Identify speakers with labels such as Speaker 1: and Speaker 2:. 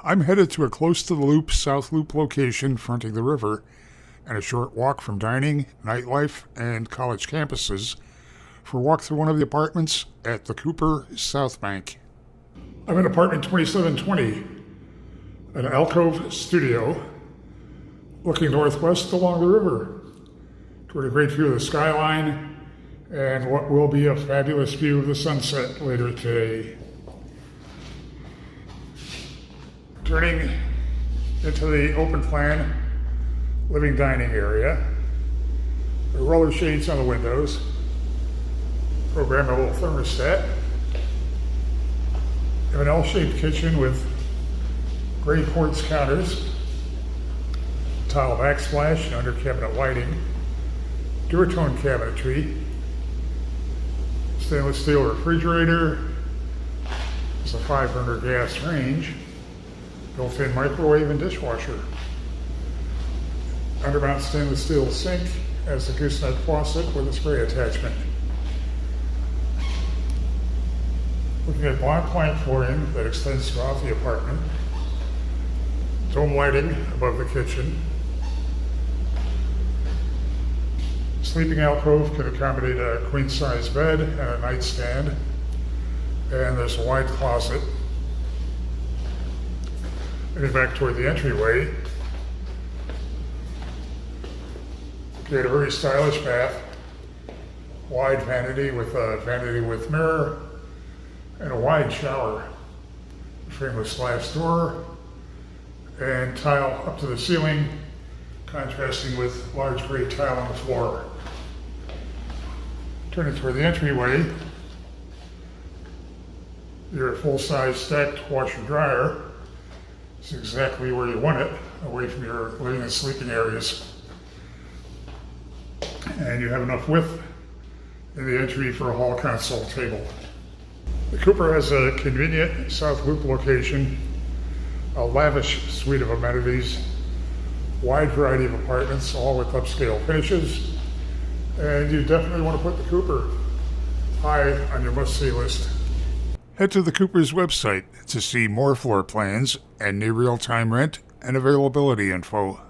Speaker 1: I'm headed to a close-to-the-loop South Loop location fronting the river and a short walk from dining, nightlife, and college campuses for a walk through one of the apartments at the Cooper South Bank. I'm in apartment 2720, an alcove studio looking northwest along the river toward a great view of the skyline and what will be a fabulous view of the sunset later today. Turning into the open plan living dining area, there are roller shades on the windows, programmable thermostat, you have an L-shaped kitchen with gray quartz counters, tile backsplash and under cabinet lighting, duotone cabinetry, stainless steel refrigerator, there's a 5-burner gas range, built-in microwave and dishwasher. Undermount stainless steel sink has a gooseneck faucet with a spray attachment. Looking at black plank flooring that extends throughout the apartment. Dome lighting above the kitchen. Sleeping alcove can accommodate a queen-size bed and a nightstand. And there's a wide closet. Looking back toward the entryway, create a very stylish bath, wide vanity with mirror, and a wide shower, frameless glass door, and tile up to the ceiling, contrasting with large gray tile on the floor. Turning toward the entryway, your full-size stacked washer dryer is exactly where you want it, away from your living and sleeping areas. And you have enough width in the entry for a hall console table. The Cooper has a convenient South Loop location, a lavish suite of amenities, wide variety of apartments, all with upscale finishes, and you definitely want to put the Cooper high on your must-see list. Head to the Cooper's website to see more floor plans and near real-time rent and availability info.